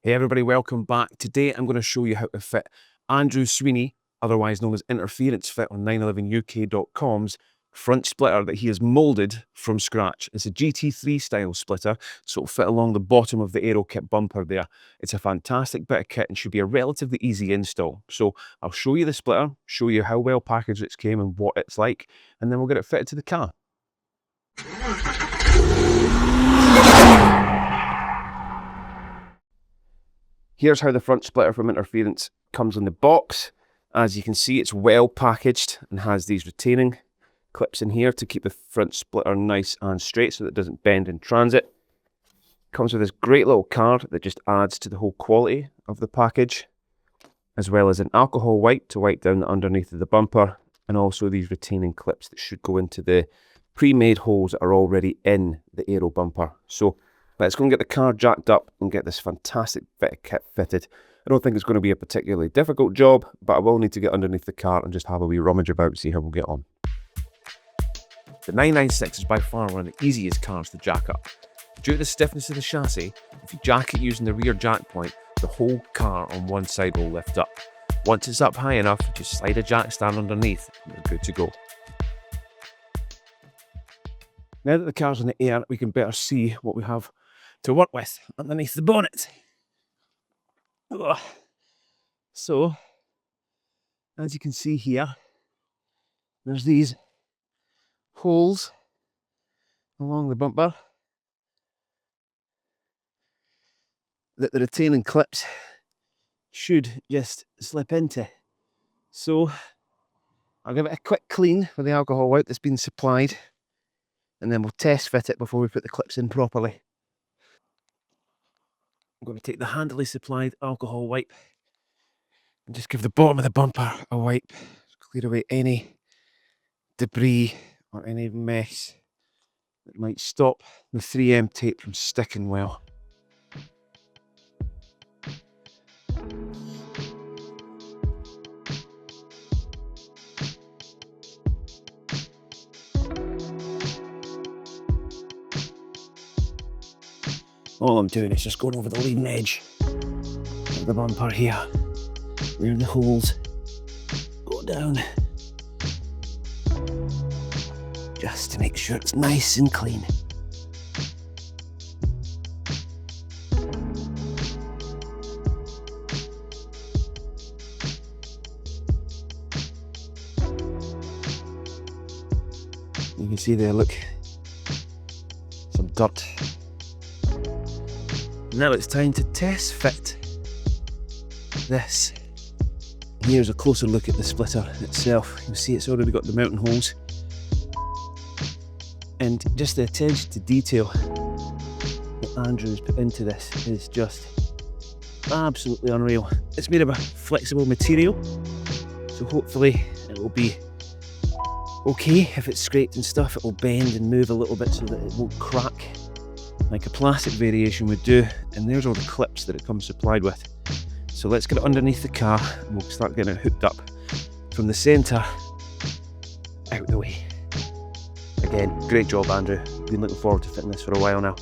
Hey everybody, welcome back. Today I'm going to show you how to fit Andrew Sweeney, otherwise known as Interference Fit on 911uk.com's front splitter that he has moulded from scratch. It's a GT3 style splitter, so it'll fit along the bottom of the aero kit bumper there. It's a fantastic bit of kit and should be a relatively easy install. So I'll show you the splitter, show you how well packaged it came and what it's like, and then we'll get it fitted to the car. Here's how the front splitter from Interference comes in the box. As you can see, it's well packaged and has these retaining clips in here to keep the front splitter nice and straight so that it doesn't bend in transit. Comes with this great little card that just adds to the whole quality of the package, as well as an alcohol wipe to wipe down the underneath of the bumper, and also these retaining clips that should go into the pre-made holes that are already in the aero bumper. So let's go and get the car jacked up and get this fantastic bit of kit fitted. I don't think it's going to be a particularly difficult job, but I will need to get underneath the car and just have a wee rummage about and see how we'll get on. The 996 is by far one of the easiest cars to jack up. Due to the stiffness of the chassis, if you jack it using the rear jack point, the whole car on one side will lift up. Once it's up high enough, just slide a jack stand underneath and you're good to go. Now that the car's in the air, we can better see what we have to work with underneath the bonnet. So, as you can see here, there's these holes along the bumper that the retaining clips should just slip into. So, I'll give it a quick clean with the alcohol wipe that's been supplied, and then we'll test fit it before we put the clips in properly. I'm going to take the handily supplied alcohol wipe and just give the bottom of the bumper a wipe, clear away any debris or any mess that might stop the 3M tape from sticking well. All I'm doing is just going over the leading edge of the bumper here, where the holes go down, just to make sure it's nice and clean. You can see there, look, some dirt. Now it's time to test fit this. Here's a closer look at the splitter itself. You'll see it's already got the mounting holes. And just the attention to detail that Andrew's put into this is just absolutely unreal. It's made of a flexible material, so hopefully it will be okay. If it's scraped and stuff, it will bend and move a little bit so that it won't crack like a plastic variation would do. And there's all the clips that it comes supplied with. So let's get it underneath the car and we'll start getting it hooked up from the centre out the way. Again, great job, Andrew. Been looking forward to fitting this for a while now.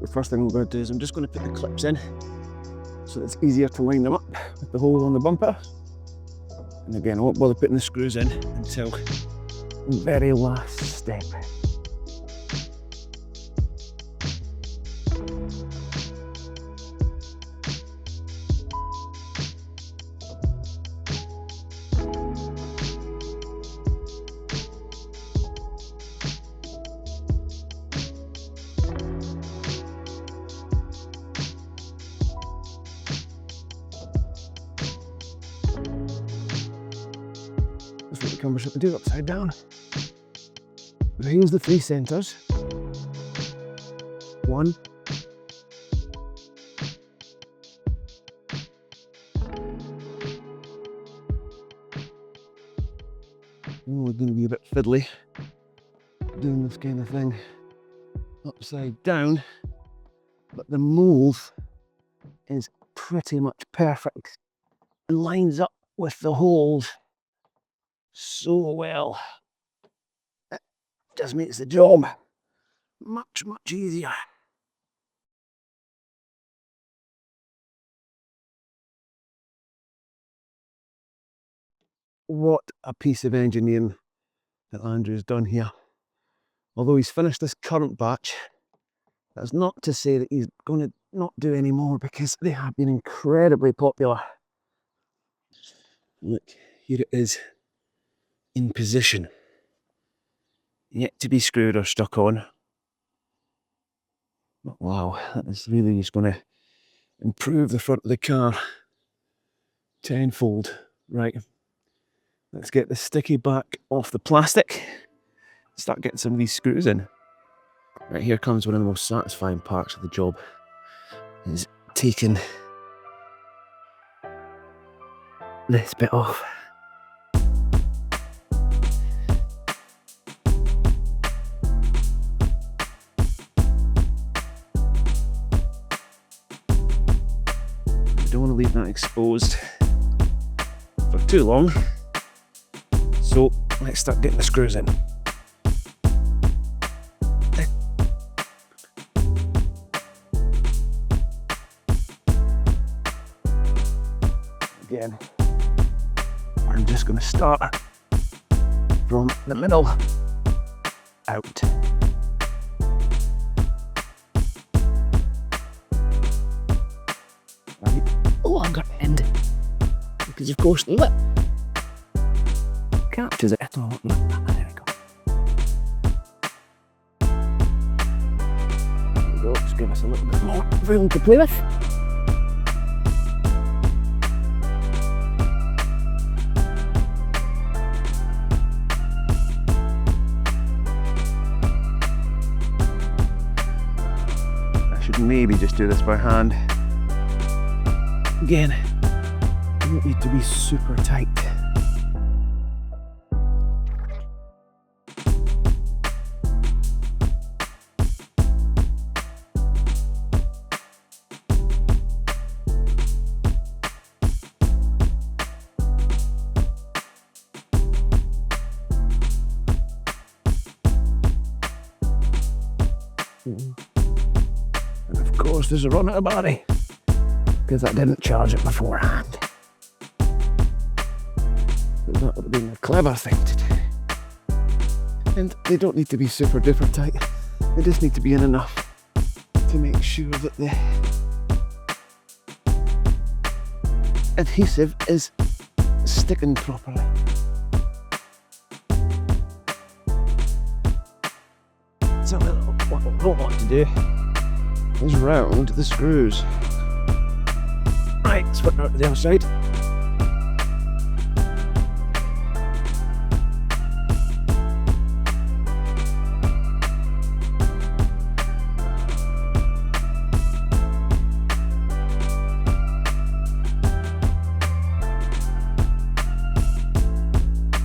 The first thing I'm going to do is I'm just going to put the clips in so it's easier to line them up with the hole on the bumper. And again, I won't bother putting the screws in until the very last step. That's what the camera should do, upside down. So here's the 3 centres. 1, We're going to be a bit fiddly doing this kind of thing upside down, but the mould is pretty much perfect and lines up with the holes so well. It just makes the job much easier. What a piece of engineering that Andrew's done here. Although he's finished this current batch, that's not to say that he's going to not do any more, because they have been incredibly popular. Look, here it is in position, yet to be screwed or stuck on. Wow, that is really just going to improve the front of the car tenfold. Right, let's get the sticky back off the plastic, start getting some of these screws in. Right, here comes one of the most satisfying parts of the job, is taking this bit off. I don't want to leave that exposed for too long, so let's start getting the screws in. Again, I'm just going to start from the middle out. Right, longer end, because of course the lip captures it. Oh, there we go. There we go, just give us a little bit more room to play with. Maybe just do this by hand. Again, you don't need to be super tight. Of course, there's a run out of battery because I didn't charge it beforehand. But that would have been a clever thing to do. And they don't need to be super duper tight, they just need to be in enough to make sure that the adhesive is sticking properly. So what I don't want to do is round the screws. Right, let's put it out to the other side.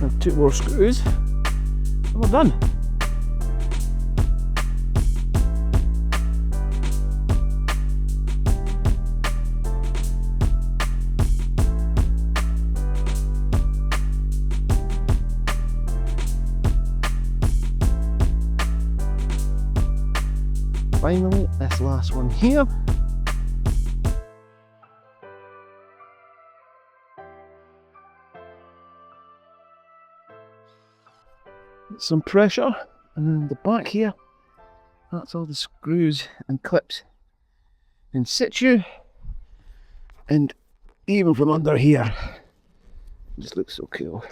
And 2 more screws, and we're done. Finally, this last one here. Some pressure, and then the back here, that's all the screws and clips in situ, and even from under here, it just looks so cool.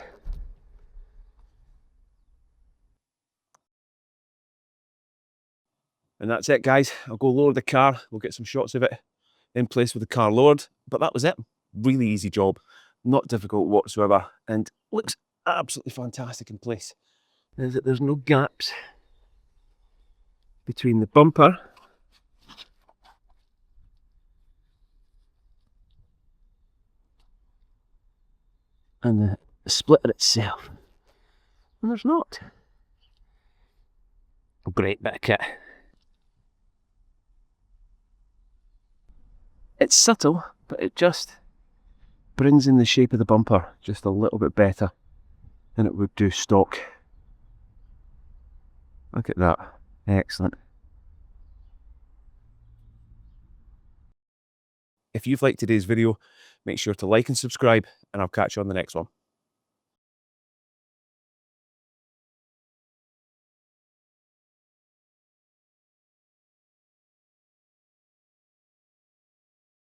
And that's it, guys. I'll go lower the car, we'll get some shots of it in place with the car lowered, but that was it. Really easy job, not difficult whatsoever, and looks absolutely fantastic in place. Is that there's no gaps between the bumper and the splitter itself. and there's not. A great bit of kit. It's subtle, but it just brings in the shape of the bumper just a little bit better than it would do stock. Look at that. Excellent. If you've liked today's video, make sure to like and subscribe, and I'll catch you on the next one.